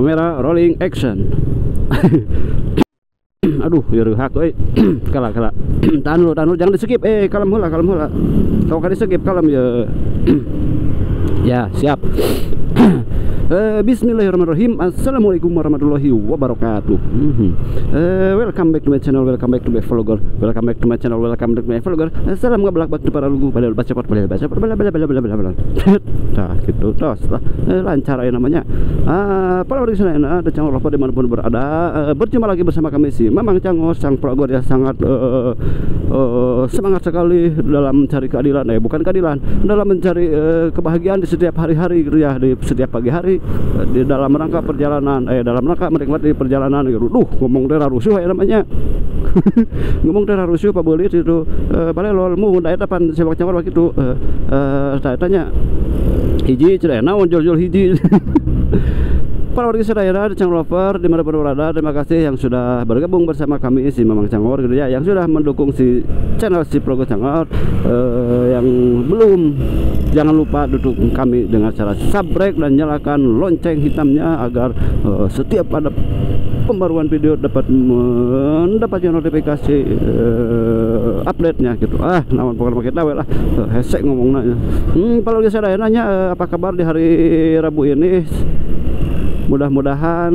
Kamera rolling action. Aduh, ya rehak euy. Kala. Tahan dulu, jangan di-skip. Kalem heula. Kalau kan di-skip kalem ya. Ya, siap. Bismillahirrahmanirrahim. Assalamualaikum warahmatullahi wabarakatuh. Welcome back to my channel, welcome back to my vlogger, welcome back to my channel, welcome back to my vlogger. Salam ngablak bak para lugu pada baca bala. Nah, gitu terus lah. Lancar ya namanya. Para warga sana ada channel apa dimanapun berada. Berjumpa lagi bersama kami sih Mamang Cangor, sang vlogger yang sangat semangat sekali dalam mencari keadilan. Bukan keadilan, dalam mencari kebahagiaan di setiap hari-hari gitu ya, di setiap pagi hari. Di dalam rangka perjalanan dalam rangka menikmati perjalanan gitu. Ngomong daerah rusuh ya namanya. Ngomong daerah rusuh Pak Bolit itu balelol mu da eta pan sepak cangor begitu tanya hiji cenah naon jol-jol hiji. Para warga sedaya channel lover dimanapun berada, terima kasih yang sudah bergabung bersama kami si Mamang Cangor gitu ya, yang sudah mendukung si channel si Vlogger Cangor. Yang belum, jangan lupa dukung kami dengan cara subscribe dan nyalakan lonceng hitamnya agar setiap ada pembaruan video dapat mendapatkan notifikasi update-nya gitu. Namun pokoknya pakai tawe lah. Hesek ngomongnya. Kalau saya nanya apa kabar di hari Rabu ini? Mudah-mudahan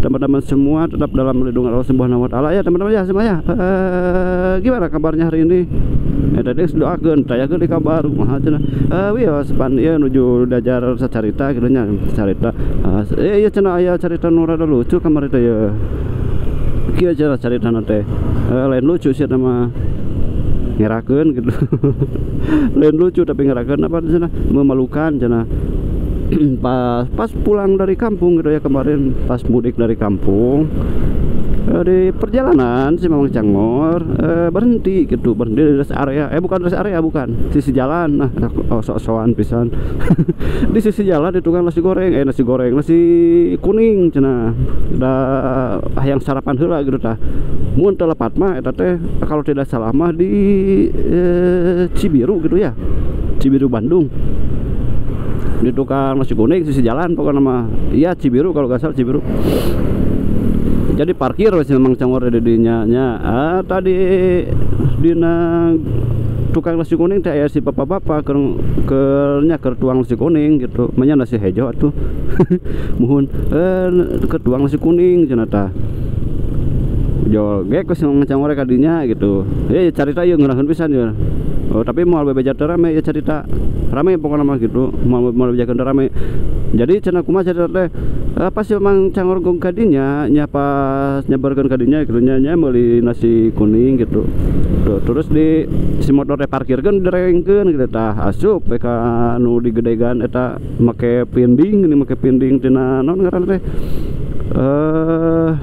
teman-teman semua tetap dalam lindungan Allah Subhanahu wa taala ya teman-teman ya semuanya. Gimana kabarnya hari ini? Tadi doakeun tayakeun di kabar kumaha cenah. Wios pan ieu nuju dajar sacarita kitu nya carita. Ieu cenah aya carita nu rada lucu kamari teh ya. Kieu cenah caritana teh. Lain lucu sih nama ngerakeun gitu. Lain lucu tapi ngerakeun apa cenah memalukan cenah. Pas pulang dari kampung gitu ya kemarin, pas mudik dari kampung, di perjalanan si Mamang Cangor berhenti gitu, berhenti di rest area, bukan rest area, bukan sisi jalan. Sok-sokan pisan. Di sisi jalan di tukang nasi goreng, nasi kuning cenah. Yang sarapan heula gitu tah. Mun telepat mah eta teh kalau tidak salah mah di Cibiru gitu ya. Cibiru Bandung. Di tukang nasi kuning sisi jalan pokoknya nama iya Cibiru kalau gak salah Cibiru. Jadi parkir masih Mamang Cangor di dinya tadi dina tukang nasi kuning teh aya si bapak-bapak ke tuang nasi kuning gitu. Manya nasi hejo atuh. Muhun ke tuang nasi kuning cenah tah. Jol ge ku Mamang Cangor ka dinya gitu. Carita ieu ngeuraheun pisan ya. Tapi moal bebeja teh rame ya cerita. Rame pokoknya mah gitu, mau bebejakeun rame. Jadi cenah kumaha cerita teh pas Mamang Cangor gong ka dinya nya pas nyebarkeun ka dinya kitu nya meuli nasi kuning gitu. Terus di si motor teh parkirkeun direngkeun gitu tah asup ka nu digedegan eta make pinding tina naon ngaranna teh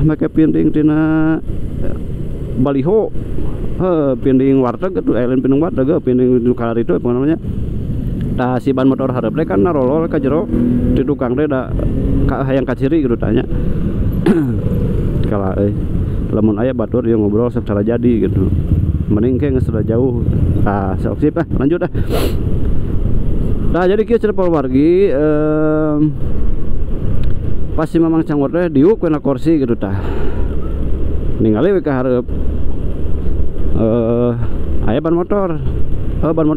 make pinding tina baliho. Pinding warteg gitu, lain pinding warteg, pinding kalar itu apa namanya? Tah si ban motor hareup teh kan narolol ka jero di tukang teh da hayang kaciri gitu tanya. Kala lamun aya batur yang ngobrol secara jadi gitu. Mending ke geus jauh. Sok sip lanjut dah. Nah, jadi kieu cenah wargi pas si Mamang Cangor teh diuk kena kursi gitu tah. Ningali we ka hareup. Aya ban motor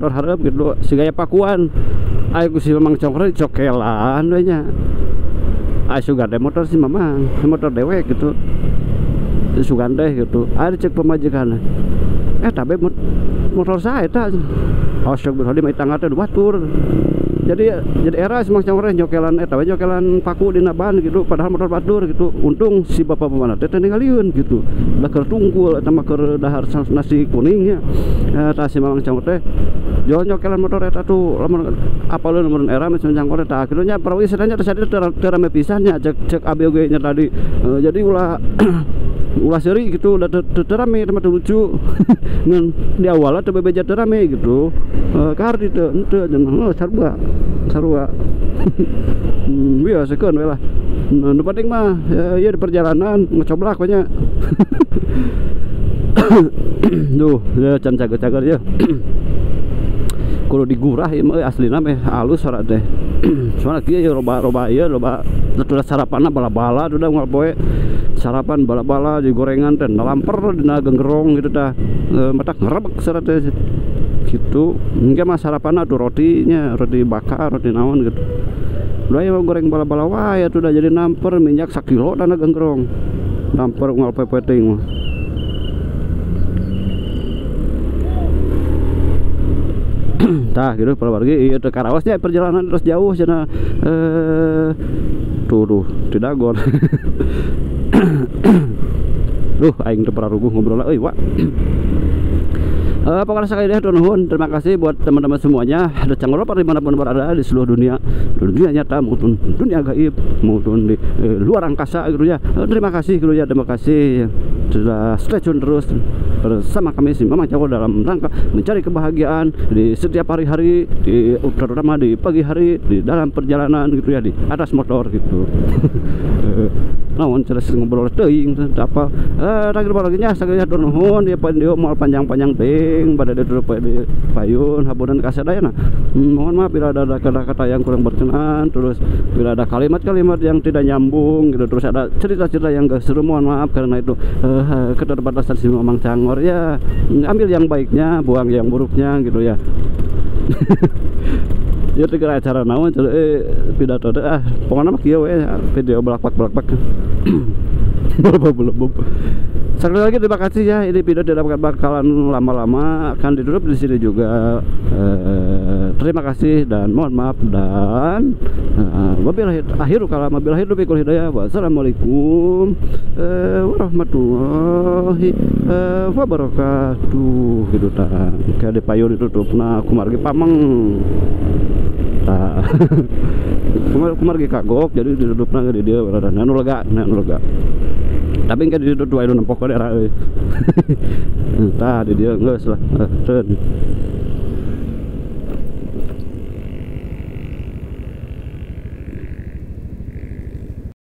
hareup gitu si gaya pakuan aya ku si Mamang Cangor cokelan we nya aya sugan teh motor si Mamang motor dewek gitu sugan teh gitu aya cek pemajikan tapi motor saya eta astagfirullah di tangga teh batur jadi era si Mamang Cangor nyokelan eta we nyokelan paku dina ban gitu padahal motor batur gitu. Untung si bapak pemana teh ningalieun gitu da keur tungkul eta mah keur dahar nasi kuningnya. Tah si Mamang Cangor teh jo nyokelan motor eta tuh lamun apaleun mun era Mamang Cangor eta akhirnya perwisatannya teh rame pisan nya cek ABG nya tadi. Jadi ulah seri gitu udah terame tempat lucu. Ngan di awalnya teh bebeja terame gitu. Kahar ditu henteu sarua. Biasa kan we lah. Nu penting mah ya di perjalanan ngecoblak we nya. Duh, ya can cager-cager ya. Kudu digurah ieu mah aslina mah halus ora teh. Soalnya kieu loba Sudah sarapan bala-bala udah nggak poe sarapan bala-bala di gorengan dan lamper dina genggerong gitu dah matak ngerebek serat gitu enggak mas sarapan tuh rotinya roti bakar roti naon gitu udah ya goreng bala-bala wah ya tuh udah jadi namper minyak 1 kilo dana genggerong namper ngal pepeting mah tah gitu pergi iya teh Karawasnya perjalanan terus jauh cenah tuh tidak gon duh aing teu pernah ruguh ngobrol euy wa pokoknya sekali deh nuhun. Terima kasih buat teman-teman semuanya ada channel dimanapun berada di seluruh dunia nyata maupun dunia gaib maupun di luar angkasa gitu ya. Terima kasih gitu ya, terima kasih sudah stay tune terus bersama kami si Mamang Cago dalam rangka mencari kebahagiaan di setiap hari-hari, terutama di pagi hari di dalam perjalanan gitu ya, di atas motor gitu. Naon terus ngobrol teuing apa tagir balaginya sagaya nuhun dia mau panjang-panjang ting pada dia dulu di payun haburan kasadayana. Mohon maaf bila ada kata-kata yang kurang berkenan, terus bila ada kalimat-kalimat yang tidak nyambung gitu, terus ada cerita-cerita yang gak seru, mohon maaf karena itu keterbatasan si Mamang Cangor ya. Ambil yang baiknya, buang yang buruknya gitu ya. Ya tiga acara naon pidato teh pokoknya mah kieu we video belak-belak belum. Sekali lagi terima kasih ya, ini video tidak bakalan lama-lama, akan ditutup di sini juga. Terima kasih dan mohon maaf dan wabillahi taufiq wal hidayah. Wassalamualaikum warahmatullahi wabarakatuh. Gitu tah. Kayak di payun ditutupna kumargi pameng. Tah. Kumargi kagok jadi ditutupna di dia berada anu lega. Tapi enggak di dua itu nempok daerah euy. Tah di dia geus lah.